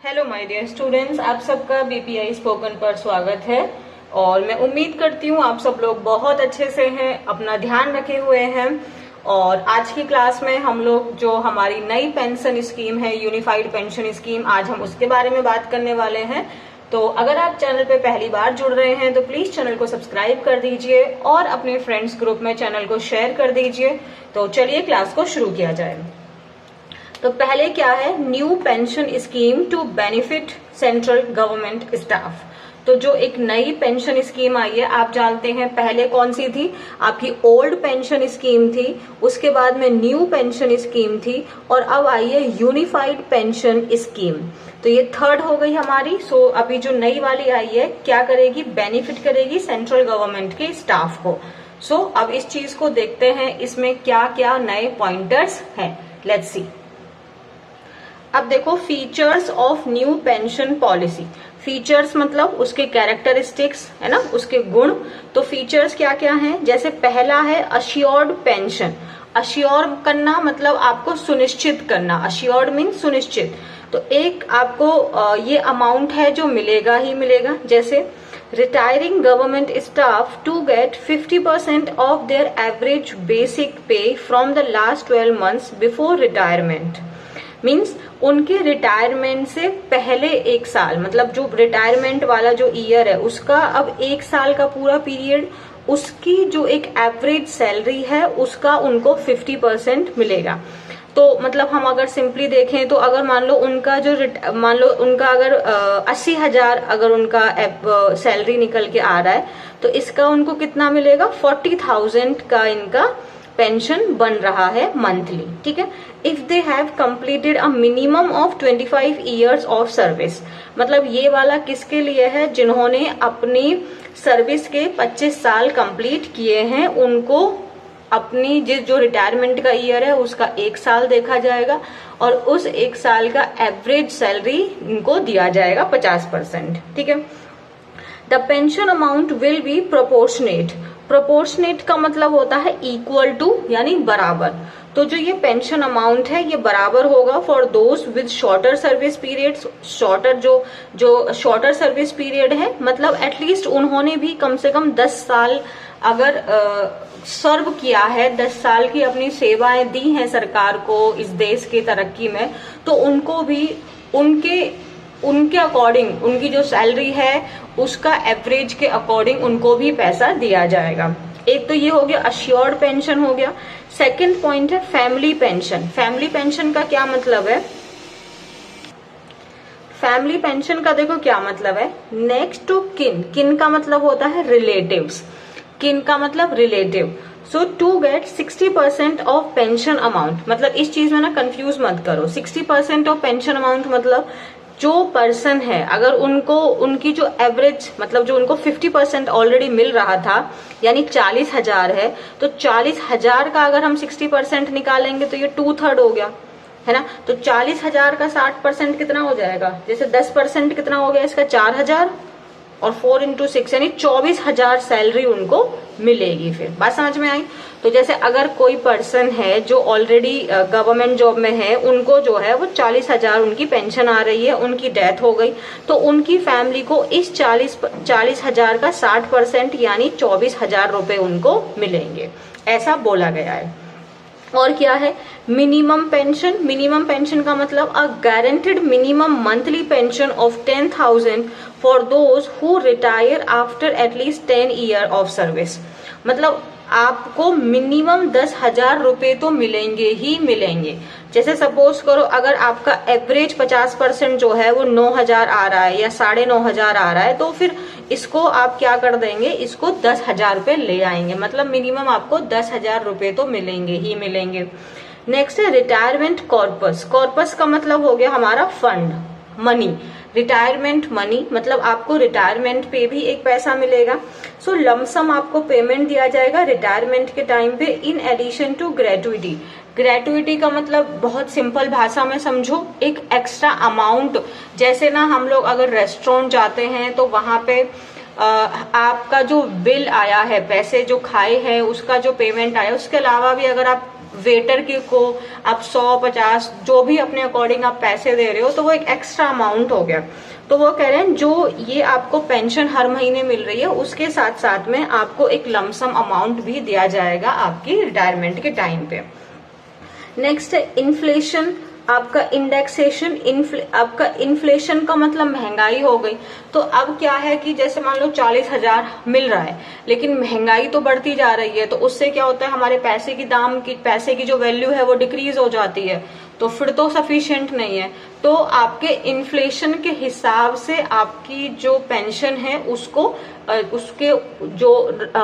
Hello my dear students, आप सबका BPI spoken पर स्वागत है। और मैं उम्मीद करती हूँ आप सब लोग बहुत अच्छे से हैं, अपना ध्यान रखे हुए हैं। और आज की क्लास में हम लोग जो हमारी नई पेंशन स्कीम है, यूनिफाइड पेंशन स्कीम, आज हम उसके बारे में बात करने वाले हैं। तो अगर आप चैनल पे पहली बार जुड़ रहे हैं तो प्लीज चैनल को सब्सक्राइब कर दीजिए और अपने फ्रेंड्स ग्रुप में चैनल को शेयर कर दीजिए। तो चलिए क्लास को शुरू किया जाए। तो पहले क्या है, new pension scheme to benefit central government staff. तो जो एक नई पेंशन स्कीम आई है, आप जानते हैं पहले कौन सी थी, आपकी ओल्ड पेंशन स्कीम थी, उसके बाद में न्यू पेंशन स्कीम थी और अब आई है यूनिफाइड पेंशन स्कीम। तो ये थर्ड हो गई हमारी। सो अभी जो नई वाली आई है क्या करेगी, बेनिफिट करेगी सेंट्रल गवर्नमेंट के स्टाफ को। सो अब इस चीज को देखते हैं, इसमें क्या क्या नए पॉइंटर्स हैं। Let's see. अब देखो, features of new pension policy. Features मतलब उसके कैरेक्टरिस्टिक्स है ना, उसके गुण। तो फीचर्स क्या क्या हैं, जैसे पहला है अश्योर्ड पेंशन। अश्योर करना मतलब आपको सुनिश्चित करना, अश्योर्ड मीन सुनिश्चित। तो एक आपको ये अमाउंट है जो मिलेगा ही मिलेगा। जैसे retiring government staff to get 50% of their average basic pay from the last 12 months before retirement. Means उनके रिटायरमेंट से पहले एक साल, मतलब जो रिटायरमेंट वाला जो ईयर है उसका अब एक साल का पूरा पीरियड, उसकी जो एक एवरेज सैलरी है उसका उनको 50% मिलेगा। तो मतलब हम अगर सिंपली देखें तो अगर मान लो उनका अगर 80,000 अगर उनका सैलरी निकल के आ रहा है तो इसका उनको कितना मिलेगा, 40,000 का इनका पेंशन बन रहा है मंथली। ठीक है। If they have completed a minimum of 25 years of service. मतलब ये वाला किसके लिए है, जिन्होंने अपनी सर्विस के 25 साल कंप्लीट किए हैं, उनको अपनी जो रिटायरमेंट का ईयर है उसका एक साल देखा जाएगा और उस एक साल का एवरेज सैलरी इनको दिया जाएगा 50%। ठीक है। The pension amount will be proportionate. Proportionate का मतलब होता है इक्वल टू, यानी बराबर। तो जो ये पेंशन अमाउंट है ये बराबर होगा for those with shorter service periods. जो शॉर्टर सर्विस पीरियड है, मतलब एटलीस्ट उन्होंने भी कम से कम 10 साल अगर सर्व किया है, 10 साल की अपनी सेवाएं दी हैं सरकार को इस देश की तरक्की में, तो उनको भी उनके अकॉर्डिंग, उनकी जो सैलरी है उसका एवरेज के अकॉर्डिंग उनको भी पैसा दिया जाएगा। एक तो ये हो गया अश्योर्ड पेंशन हो गया। सेकंड पॉइंट है फैमिली पेंशन। फैमिली पेंशन का क्या मतलब है, फैमिली पेंशन का देखो क्या मतलब है, नेक्स्ट टू किन। किन का मतलब होता है रिलेटिव्स, किन का मतलब relative. So to get 60% of pension amount. मतलब इस चीज में ना कंफ्यूज मत करो। 60% ऑफ पेंशन अमाउंट मतलब जो पर्सन है, अगर उनकी जो एवरेज, मतलब जो उनको 50% ऑलरेडी मिल रहा था, यानी 40,000 है, तो 40,000 का अगर हम 60% निकालेंगे तो ये 2/3 हो गया, है ना। तो 40,000 का 60% कितना हो जाएगा, जैसे 10% कितना हो गया इसका, 4,000 और 4 × 6 यानी 24,000 सैलरी उनको मिलेगी। फिर बात समझ में आई। तो जैसे अगर कोई पर्सन है जो ऑलरेडी गवर्नमेंट जॉब में है, उनको जो है वो 40,000 उनकी पेंशन आ रही है, उनकी डेथ हो गई, तो उनकी फैमिली को इस 40,000 का 60% यानी 24,000 रुपए उनको मिलेंगे, ऐसा बोला गया है। और क्या है मिनिमम पेंशन। मिनिमम पेंशन का मतलब a guaranteed minimum monthly pension of 10,000 for those who retire after at least 10 years of service. मतलब आपको मिनिमम 10,000 रुपए तो मिलेंगे ही मिलेंगे। जैसे सपोज करो अगर आपका एवरेज 50% जो है वो 9,000 आ रहा है या 9,500 आ रहा है, तो फिर इसको आप क्या कर देंगे, इसको 10,000 पे ले आएंगे। मतलब मिनिमम आपको 10,000 रुपए तो मिलेंगे ही मिलेंगे। नेक्स्ट है रिटायरमेंट कॉर्पस। कॉर्पस का मतलब हो गया हमारा फंड, मनी। रिटायरमेंट मनी मतलब आपको रिटायरमेंट पे भी एक पैसा मिलेगा। सो लमसम आपको पेमेंट दिया जाएगा रिटायरमेंट के टाइम पे, in addition to gratuity. Gratuity का मतलब बहुत सिंपल भाषा में समझो, एक एक्स्ट्रा अमाउंट। जैसे ना हम लोग अगर रेस्टोरेंट जाते हैं तो वहां पे आपका जो बिल आया है, पैसे जो खाए हैं उसका जो पेमेंट आया, उसके अलावा भी अगर आप वेटर के को आप 100-50 जो भी अपने अकॉर्डिंग आप पैसे दे रहे हो, तो वो एक एक्स्ट्रा अमाउंट हो गया। तो वो कह रहे हैं जो ये आपको पेंशन हर महीने मिल रही है, उसके साथ साथ में आपको एक लमसम अमाउंट भी दिया जाएगा आपकी रिटायरमेंट के टाइम पे। नेक्स्ट है इन्फ्लेशन, आपका इंडेक्सेशन। आपका इन्फ्लेशन का मतलब महंगाई हो गई। तो अब क्या है कि जैसे मान लो 40,000 मिल रहा है, लेकिन महंगाई तो बढ़ती जा रही है, तो उससे क्या होता है, हमारे पैसे की जो वैल्यू है वो डिक्रीज हो जाती है, तो फिर तो सफिशिएंट नहीं है। तो आपके इन्फ्लेशन के हिसाब से आपकी जो पेंशन है उसके जो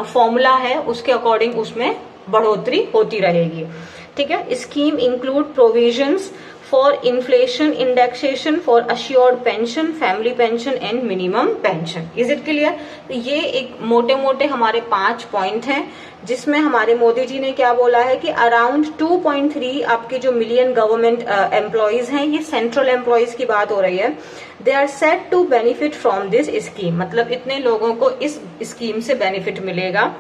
फॉर्मूला है उसके अकॉर्डिंग उसमें बढ़ोतरी होती रहेगी। ठीक है। Scheme include provisions for inflation indexation for assured pension, family pension and minimum pension. Is it clear? तो ये एक मोटे मोटे हमारे 5 पॉइंट हैं, जिसमें हमारे मोदी जी ने क्या बोला है कि अराउंड 2.3 आपके जो मिलियन गवर्नमेंट एम्प्लॉयज हैं, ये सेंट्रल एम्प्लॉयज की बात हो रही है, they are set to benefit from this scheme. मतलब इतने लोगों को इस स्कीम से बेनिफिट मिलेगा।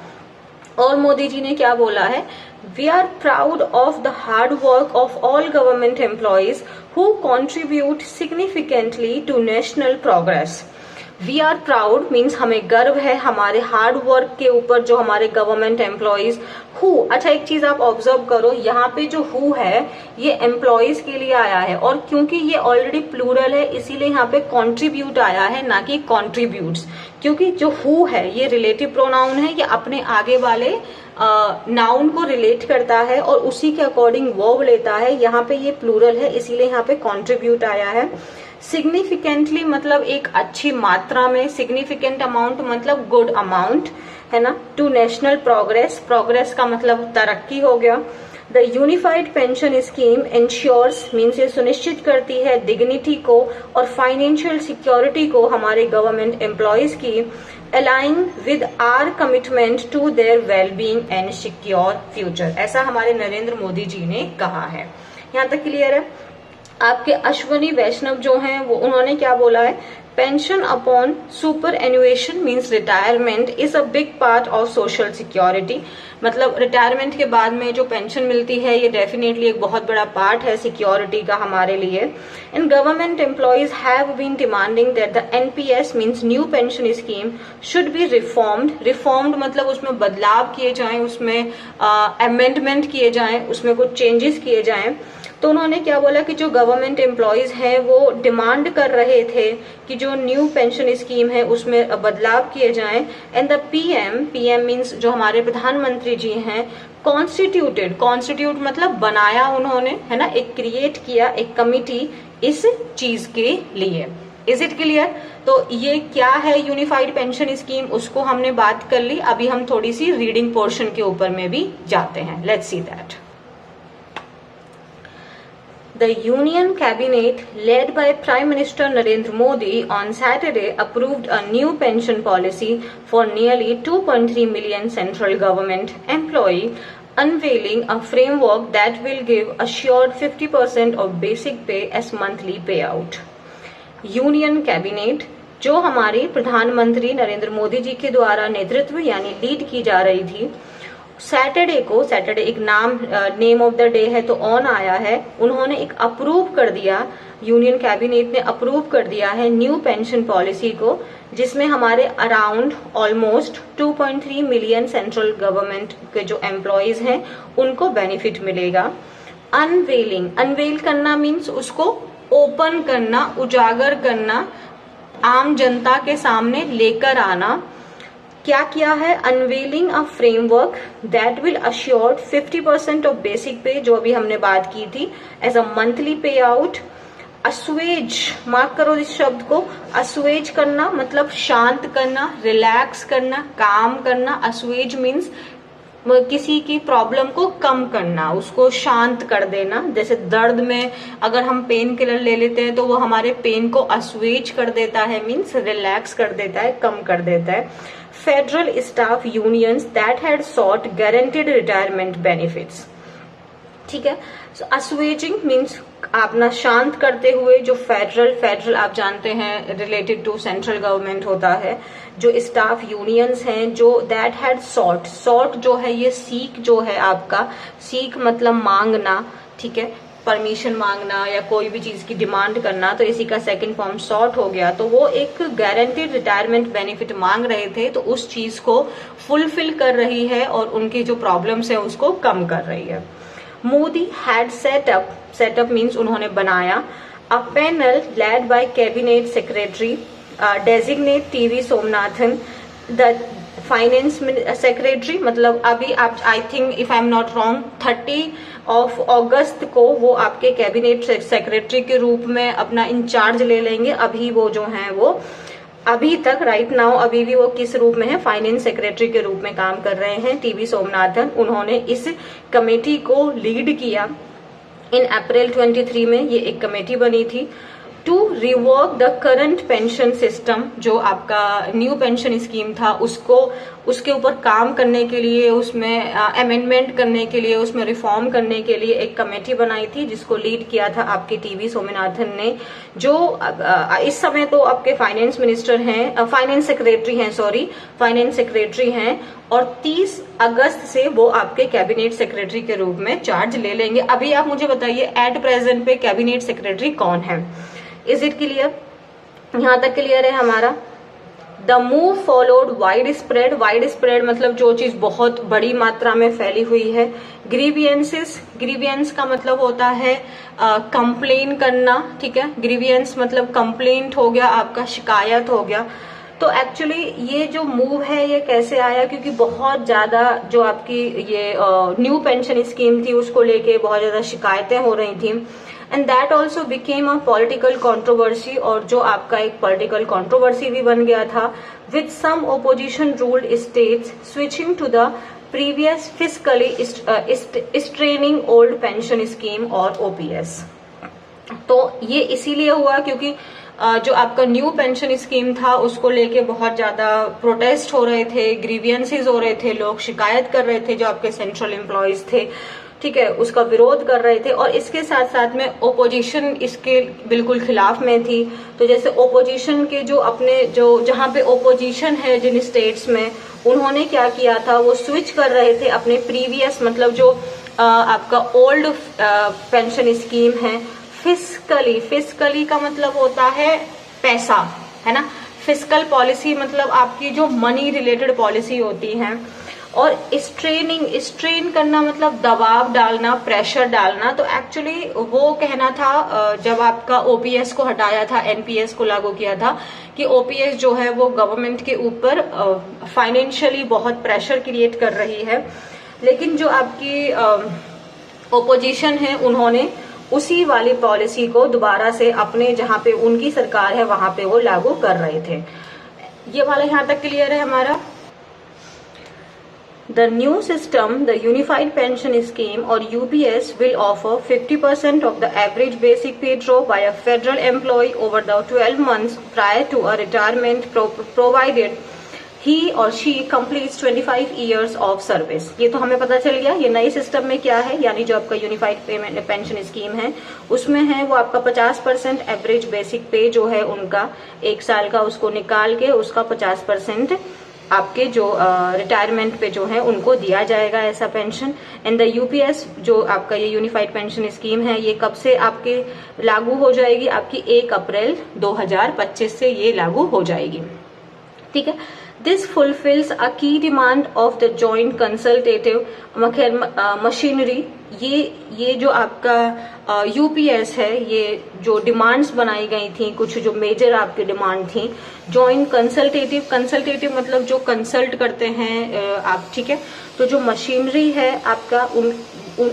और मोदी जी ने क्या बोला है, we are proud of the hard work of all government employees who contribute significantly to national progress. We are proud means हमें गर्व है हमारे हार्ड वर्क के ऊपर, जो हमारे गवर्नमेंट एम्प्लॉयज हु। अच्छा, एक चीज आप ऑब्जर्व करो, यहाँ पे जो हु है ये एम्प्लॉयज के लिए आया है, और क्योंकि ये ऑलरेडी प्लूरल है इसीलिए यहाँ पे कॉन्ट्रीब्यूट आया है, ना कि कॉन्ट्रीब्यूट्स। क्योंकि जो हु है ये रिलेटिव प्रोनाउन है, ये अपने आगे वाले नाउन को रिलेट करता है और उसी के अकॉर्डिंग वर्ब लेता है। यहाँ पे ये प्लूरल है इसीलिए यहाँ पे कॉन्ट्रीब्यूट आया है। सिग्निफिकेंटली मतलब एक अच्छी मात्रा में, सिग्निफिकेंट अमाउंट मतलब गुड अमाउंट, है ना। टू नेशनल प्रोग्रेस, प्रोग्रेस का मतलब तरक्की हो गया। The unified pension scheme ensures means ये सुनिश्चित करती है डिग्निटी को और फाइनेंशियल सिक्योरिटी को हमारे गवर्नमेंट एम्प्लॉयज की, aligning with our commitment to their wellbeing and secure future. ऐसा हमारे नरेंद्र मोदी जी ने कहा है। यहाँ तक क्लियर है? आपके अश्वनी वैष्णव जो हैं वो उन्होंने क्या बोला है, pension upon superannuation means retirement is a big part of social security. मतलब रिटायरमेंट के बाद में जो पेंशन मिलती है ये डेफिनेटली एक बहुत बड़ा पार्ट है सिक्योरिटी का हमारे लिए। And government employees have been demanding that the NPS means new pension scheme should be reformed मतलब उसमें बदलाव किए जाएं, उसमें अमेंडमेंट किए जाएं, उसमें कुछ चेंजेस किए जाएं। तो उन्होंने क्या बोला कि जो गवर्नमेंट एम्प्लॉयज हैं वो डिमांड कर रहे थे कि जो न्यू पेंशन स्कीम है उसमें बदलाव किए जाएं। एंड द पीएम मीन्स जो हमारे प्रधानमंत्री जी हैं, कॉन्स्टिट्यूट मतलब बनाया उन्होंने, है ना, एक क्रिएट किया एक कमिटी इस चीज के लिए। Is it clear? तो ये क्या है यूनिफाइड पेंशन स्कीम, उसको हमने बात कर ली। अभी हम थोड़ी सी रीडिंग पोर्शन के ऊपर में भी जाते हैं। Let's see that. The Union Cabinet, led by Prime Minister Narendra Modi, on Saturday approved a new pension policy for nearly 2.3 million central government employees, unveiling a framework that will give assured 50% of basic pay as monthly payout. Union Cabinet जो हमारी प्रधानमंत्री नरेंद्र मोदी जी के द्वारा नेतृत्व यानी lead की जा रही थी, सैटरडे एक नेम ऑफ द डे है तो ऑन आया है, उन्होंने एक अप्रूव कर दिया, यूनियन कैबिनेट ने अप्रूव कर दिया है न्यू पेंशन पॉलिसी को, जिसमें हमारे around almost 2.3 million central government के जो एम्प्लॉयज हैं उनको बेनिफिट मिलेगा। अनवेल करना मीन्स उसको ओपन करना, उजागर करना, आम जनता के सामने लेकर आना। क्या किया है? Unveiling a framework that will assured 50% of basic पे, जो अभी हमने बात की थी, एज अ मंथली पे आउट। असुएज, मार्क करो इस शब्द को, असुएज करना मतलब शांत करना, रिलैक्स करना, काम करना। असुएज मीन्स किसी की प्रॉब्लम को कम करना, उसको शांत कर देना। जैसे दर्द में अगर हम पेन किलर ले लेते हैं तो वो हमारे पेन को असुएज कर देता है, मीन्स रिलैक्स कर देता है, कम कर देता है। Federal staff unions that had sought guaranteed retirement benefits. ठीक है। So assuaging means अपना शांत करते हुए जो फेडरल आप जानते हैं रिलेटेड टू सेंट्रल गवर्नमेंट होता है, जो स्टाफ यूनियंस हैं जो दैट हैड सॉट जो है ये सीक जो है आपका, सीक मतलब मांगना, ठीक है, परमिशन मांगना या कोई भी चीज की डिमांड करना, तो इसी का सेकंड फॉर्म सॉर्ट हो गया। तो वो एक गारंटीड रिटायरमेंट बेनिफिट मांग रहे थे, तो उस चीज को फुलफिल कर रही है और उनकी जो प्रॉब्लम्स है उसको कम कर रही है। मोदी हैड सेटअप मीन्स उन्होंने बनाया a panel led by cabinet secretary designate TV Somanathan the finance secretary, मतलब अभी आप I think if I am not wrong 30 अगस्त को वो आपके कैबिनेट सेक्रेटरी के रूप में अपना इंचार्ज ले लेंगे। अभी वो जो हैं वो अभी तक राइट नाउ अभी भी वो किस रूप में है, फाइनेंस सेक्रेटरी के रूप में काम कर रहे हैं टीवी सोमनाथन। उन्होंने इस कमेटी को लीड किया इन अप्रैल 23 में, ये एक कमेटी बनी थी to rework the current pension system, जो आपका न्यू पेंशन स्कीम था उसके ऊपर काम करने के लिए, उसमें अमेंडमेंट करने के लिए, उसमें रिफॉर्म करने के लिए एक कमेटी बनाई थी जिसको लीड किया था आपके टीवी सोमनाथन ने, जो इस समय तो आपके फाइनेंस मिनिस्टर हैं, फाइनेंस सेक्रेटरी हैं और 30 अगस्त से वो आपके कैबिनेट सेक्रेटरी के रूप में चार्ज ले लेंगे। अभी आप मुझे बताइए एट प्रेजेंट पे कैबिनेट सेक्रेटरी कौन है? Is it clear? यहां तक क्लियर है हमारा? The move followed wide spread मतलब जो चीज बहुत बड़ी मात्रा में फैली हुई है। ग्रीवियंस का मतलब होता है कंप्लेन करना, ठीक है, ग्रीवियंस मतलब कंप्लेंट हो गया, आपका शिकायत हो गया। तो एक्चुअली ये जो मूव है ये कैसे आया, क्योंकि बहुत ज्यादा जो आपकी ये न्यू पेंशन स्कीम थी उसको लेके बहुत ज्यादा शिकायतें हो रही थी, and that also became a political controversy, और जो आपका एक पॉलिटिकल कंट्रोवर्सी भी बन गया था, with some opposition ruled states switching to the previous fiscally straining old pension scheme और ओपीएस। तो ये इसीलिए हुआ क्योंकि जो आपका न्यू पेंशन स्कीम था उसको लेके बहुत ज्यादा प्रोटेस्ट हो रहे थे, ग्रीवियंसेस हो रहे थे, लोग शिकायत कर रहे थे, जो आपके सेंट्रल एम्प्लॉयज थे, ठीक है, उसका विरोध कर रहे थे, और इसके साथ साथ में ओपोजिशन इसके बिल्कुल खिलाफ में थी। तो जैसे ओपोजिशन के जो अपने जो जहां पे ओपोजिशन है जिन स्टेट्स में, उन्होंने क्या किया था, वो स्विच कर रहे थे अपने प्रीवियस मतलब जो आपका ओल्ड पेंशन स्कीम है, फिस्कली का मतलब होता है पैसा, है ना, फिस्कल पॉलिसी मतलब आपकी जो मनी रिलेटेड पॉलिसी होती है, और स्ट्रेन करना मतलब दबाव डालना, प्रेशर डालना। तो एक्चुअली वो कहना था जब आपका ओपीएस को हटाया था, एनपीएस को लागू किया था, कि ओपीएस जो है वो गवर्नमेंट के ऊपर फाइनेंशियली बहुत प्रेशर क्रिएट कर रही है, लेकिन जो आपकी ओपोजिशन है उन्होंने उसी वाली पॉलिसी को दोबारा से अपने जहां पे उनकी सरकार है वहां पे वो लागू कर रहे थे। ये वाला यहां तक क्लियर है हमारा? The new system, the Unified Pension Scheme or UPS, will offer 50% of the average basic pay drop by a federal employee over the 12 months prior to a retirement, provided he or she completes 25 years of service. ये तो हमें पता चल गया। ये नए system में क्या है, यानी जो आपका यूनिफाइड पेंशन स्कीम है उसमें है वो आपका 50% एवरेज बेसिक पे जो है उनका 1 साल का, उसको निकाल के उसका 50% आपके जो रिटायरमेंट पे जो है उनको दिया जाएगा ऐसा पेंशन। एंड द यूपीएस जो आपका ये यूनिफाइड पेंशन स्कीम है, ये कब से आपके लागू हो जाएगी? आपकी 1 अप्रैल 2025 से ये लागू हो जाएगी, ठीक है। दिस फुलफिल्स अ की demand of the joint consultative machinery. ये जो आपका यूपीएस है, ये जो डिमांड्स बनाई गई थी, कुछ जो मेजर आपकी डिमांड थी, जॉइंट कंसल्टेटिव मतलब जो कंसल्ट करते हैं आप, ठीक है। तो जो मशीनरी है आपका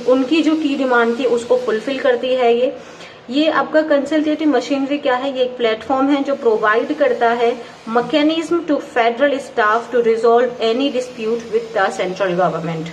उनकी जो की डिमांड थी उसको फुलफिल करती है ये आपका कंसल्टेटिव मशीनरी क्या है? ये एक प्लेटफॉर्म है जो प्रोवाइड करता है mechanism to federal staff to resolve any dispute with the central government.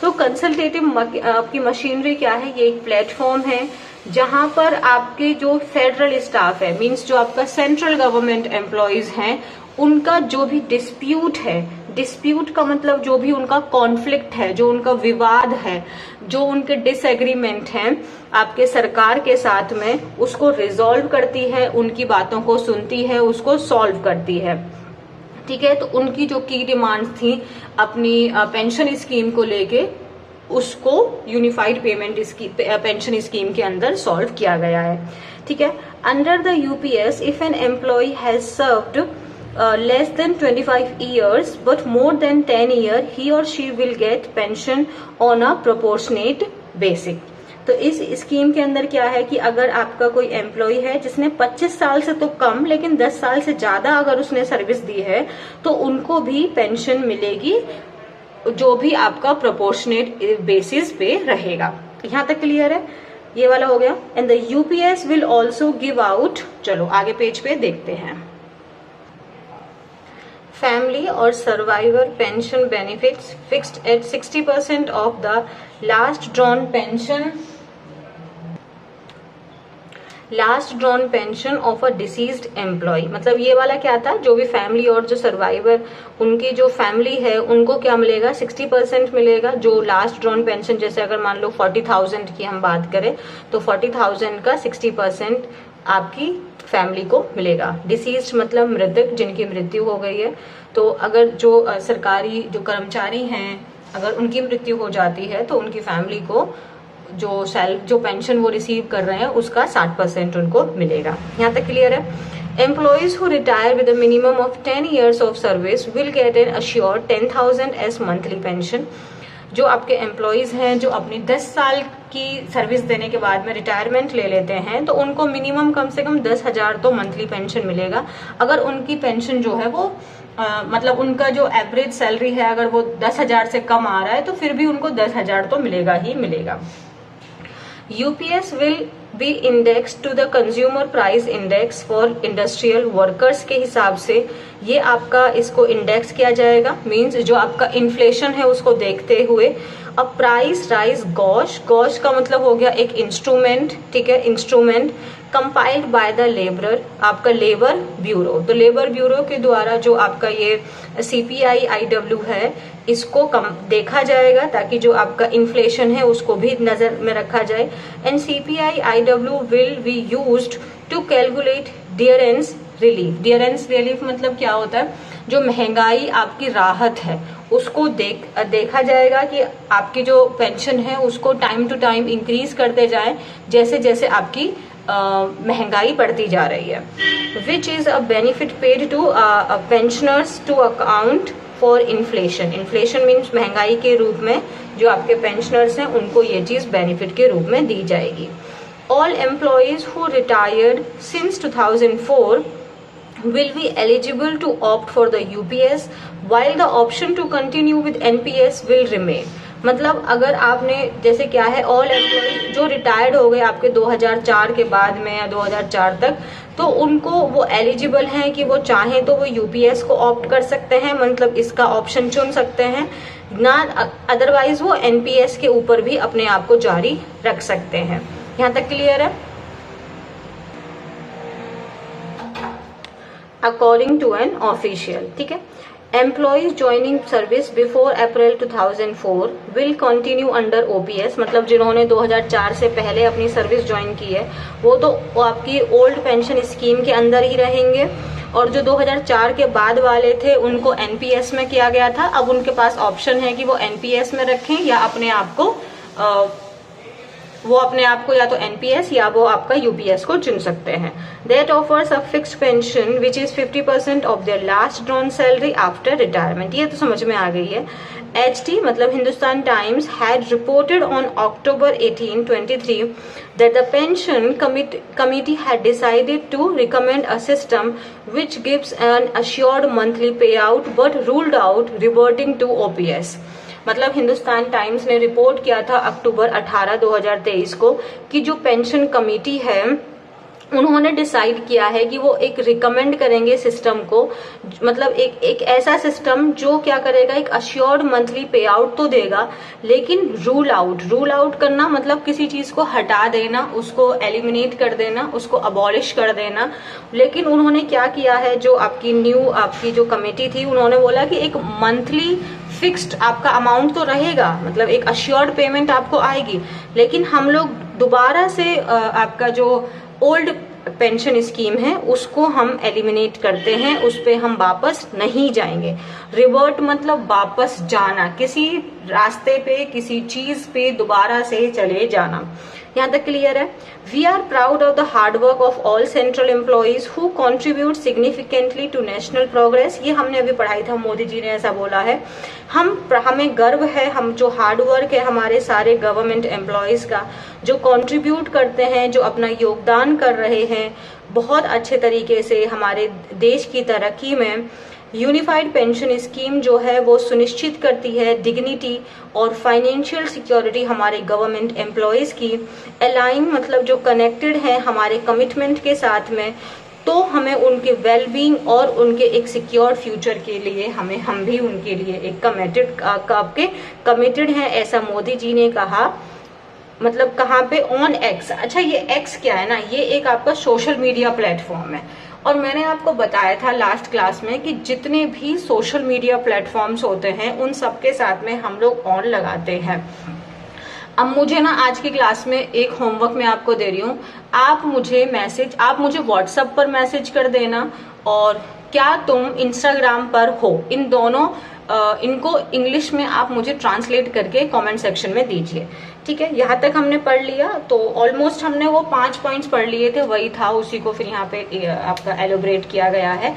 तो कंसल्टेटिव आपकी मशीनरी क्या है? ये एक प्लेटफॉर्म है जहां पर आपके जो फेडरल स्टाफ है, मींस जो आपका सेंट्रल गवर्नमेंट एम्प्लॉयज हैं, उनका जो भी डिस्प्यूट है डिस्प्यूट का मतलब जो भी उनका कॉन्फ्लिक्ट है, जो उनका विवाद है, जो उनके डिसएग्रीमेंट हैं आपके सरकार के साथ में, उसको रिजॉल्व करती है, उनकी बातों को सुनती है, उसको सॉल्व करती है। ठीक है, तो उनकी जो की डिमांड्स थी अपनी पेंशन स्कीम को लेके, उसको यूनिफाइड पेमेंट पेंशन स्कीम के अंदर सॉल्व किया गया है। ठीक है, under the UPS if an employee has served less than 25 years but more than 10 years he or she will get pension on a proportionate basis। तो इस स्कीम के अंदर क्या है कि अगर आपका कोई एम्प्लॉय है जिसने 25 साल से तो कम लेकिन 10 साल से ज्यादा अगर उसने सर्विस दी है तो उनको भी पेंशन मिलेगी, जो भी आपका प्रोपोर्शनेट बेसिस पे रहेगा। यहाँ तक क्लियर है? ये वाला हो गया। And the UPS will also give out, चलो आगे पेज पे देखते हैं। फैमिली और survivor pension benefits fixed at 60% of the last drawn pension of a deceased employee. मतलब ये वाला क्या था, जो भी फैमिली और जो सर्वाइवर उनकी जो फैमिली है उनको क्या मिलेगा, 60% मिलेगा। जो लास्ट ड्रॉन पेंशन, जैसे अगर मान लो 40,000 की हम बात करें तो 40,000 का 60% आपकी फैमिली को मिलेगा। डिसीज्ड मतलब मृतक, जिनकी मृत्यु हो गई है। तो अगर जो सरकारी जो कर्मचारी हैं अगर उनकी मृत्यु हो जाती है तो उनकी फैमिली को जो पेंशन वो रिसीव कर रहे हैं उसका 60% उनको मिलेगा। यहाँ तक क्लियर है? Employees who retire with a minimum of 10 years of service will get an assured 10,000 as monthly pension. जो आपके एम्प्लॉयज हैं जो अपनी 10 साल की सर्विस देने के बाद में रिटायरमेंट ले लेते हैं तो उनको मिनिमम कम से कम 10,000 तो मंथली पेंशन मिलेगा। अगर उनकी पेंशन जो है वो मतलब उनका जो एवरेज सैलरी है अगर वो 10,000 से कम आ रहा है तो फिर भी उनको 10,000 तो मिलेगा ही मिलेगा। UPS will be index to the consumer price index for industrial workers के हिसाब से ये आपका इसको इंडेक्स किया जाएगा। मींस जो आपका इन्फ्लेशन है उसको देखते हुए अब प्राइस राइज गॉश का मतलब हो गया एक इंस्ट्रूमेंट। ठीक है, instrument compiled by the labourer, आपका लेबर ब्यूरो। तो लेबर ब्यूरो के द्वारा जो आपका ये सीपीआई आईडब्ल्यू है इसको देखा जाएगा ताकि जो आपका इन्फ्लेशन है उसको भी नजर में रखा जाए। And CPI IW will be used to calculate dearness relief. Dearness relief मतलब क्या होता है, जो महंगाई आपकी राहत है उसको देखा जाएगा कि आपकी जो पेंशन है उसको टाइम टू टाइम इंक्रीज करते जाएं जैसे जैसे आपकी महंगाई बढ़ती जा रही है। Which is a benefit paid to pensioners to account for inflation. Inflation means महंगाई के रूप में जो आपके पेंशनर्स हैं उनको ये चीज बेनिफिट के रूप में दी जाएगी। All employees who retired since 2004 will be eligible to opt for the UPS while the option to continue with NPS will remain। मतलब अगर आपने जैसे क्या है ऑल एम्प्लॉय जो रिटायर्ड हो गए आपके 2004 के बाद में या 2004 तक तो उनको वो एलिजिबल हैं कि वो चाहें तो वो यूपीएस को ऑप्ट कर सकते हैं, मतलब इसका ऑप्शन चुन सकते हैं ना, अदरवाइज वो एनपीएस के ऊपर भी अपने आप को जारी रख सकते हैं। यहाँ तक क्लियर है? अकॉर्डिंग टू एन ऑफिशियल, ठीक है। Employees joining service before April 2004 will continue under OPS, मतलब जिन्होंने 2004 से पहले अपनी सर्विस ज्वाइन की है वो तो आपकी ओल्ड पेंशन स्कीम के अंदर ही रहेंगे, और जो 2004 के बाद वाले थे उनको एनपीएस में किया गया था। अब उनके पास ऑप्शन है कि वो एनपीएस में रखें या अपने आप को या तो एनपीएस या वो आपका यूपीएस को चुन सकते हैं। That offers a fixed pension which is 50% of there last drawn salary after retirement. ये तो समझ में आ गई है। HT मतलब Hindustan times had reported on October 18, 2023 that the pension committee had decided to recommend a system which gives an assured monthly payout but ruled out reverting to OPS। मतलब Hindustan times ने report किया था अक्टूबर 18, 2023 को कि जो पेंशन कमेटी है उन्होंने decide किया है कि वो एक रिकमेंड करेंगे सिस्टम को, मतलब एक ऐसा सिस्टम जो क्या करेगा, एक अश्योर्ड मंथली पे आउट तो देगा, लेकिन रूल आउट करना मतलब किसी चीज को हटा देना, उसको एलिमिनेट कर देना, उसको अबॉलिश कर देना। लेकिन उन्होंने क्या किया है, जो आपकी जो कमेटी थी, उन्होंने बोला कि एक मंथली फिक्स्ड आपका अमाउंट तो रहेगा, मतलब एक अश्योर्ड पेमेंट आपको आएगी, लेकिन हम लोग दोबारा से आपका जो ओल्ड पेंशन स्कीम है उसको हम एलिमिनेट करते हैं, उस पे हम वापस नहीं जाएंगे। रिवर्ट मतलब वापस जाना, किसी रास्ते पे किसी चीज पे दोबारा से चले जाना। यहाँ तक क्लियर है? We are proud of the hard work of all central employees who contribute significantly to national progress. ये हमने अभी पढ़ाई था, मोदी जी ने ऐसा बोला है। हमें गर्व है, हम जो हार्ड वर्क है हमारे सारे गवर्नमेंट एम्प्लॉयज का, जो कंट्रीब्यूट करते हैं, जो अपना योगदान कर रहे हैं बहुत अच्छे तरीके से हमारे देश की तरक्की में। यूनिफाइड पेंशन स्कीम जो है वो सुनिश्चित करती है डिग्निटी और फाइनेंशियल सिक्योरिटी हमारे गवर्नमेंट एम्प्लॉयज की। अलाइन मतलब जो कनेक्टेड है हमारे कमिटमेंट के साथ में, तो हमें उनके वेलबींग और उनके एक सिक्योर फ्यूचर के लिए हम भी उनके लिए एक कमिटेड हैं, ऐसा मोदी जी ने कहा। मतलब कहाँ पे? On x. अच्छा, ये एक्स क्या है ना, ये एक आपका सोशल मीडिया प्लेटफॉर्म है, और मैंने आपको बताया था लास्ट क्लास में कि जितने भी सोशल मीडिया प्लेटफॉर्म्स होते हैं उन सबके साथ में हम लोग ऑन लगाते हैं। अब मुझे ना आज की क्लास में एक होमवर्क मैं आपको दे रही हूँ, आप मुझे व्हाट्सएप पर मैसेज कर देना, और क्या तुम इंस्टाग्राम पर हो, इन दोनों इनको इंग्लिश में आप मुझे ट्रांसलेट करके कमेंट सेक्शन में दीजिए। ठीक है, यहाँ तक हमने पढ़ लिया, तो ऑलमोस्ट हमने वो 5 पॉइंट्स पढ़ लिए थे, वही था, उसी को फिर यहाँ पे आपका एलोबरेट किया गया है।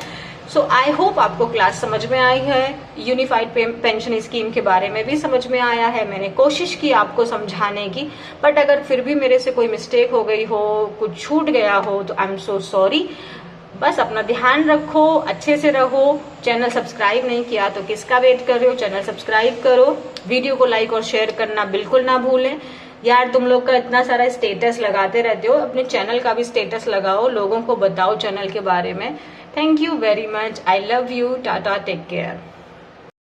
सो आई होप आपको क्लास समझ में आई है, यूनिफाइड पेंशन स्कीम के बारे में भी समझ में आया है। मैंने कोशिश की आपको समझाने की, बट अगर फिर भी मेरे से कोई मिस्टेक हो गई हो, कुछ छूट गया हो, तो आई एम सो सॉरी। बस अपना ध्यान रखो, अच्छे से रहो। चैनल सब्सक्राइब नहीं किया तो किसका वेट कर रहे हो? चैनल सब्सक्राइब करो, वीडियो को लाइक और शेयर करना बिल्कुल ना भूलें। यार, तुम लोग का इतना सारा स्टेटस लगाते रहते हो, अपने चैनल का भी स्टेटस लगाओ, लोगों को बताओ चैनल के बारे में। Thank you very much, I love you, tata, take care.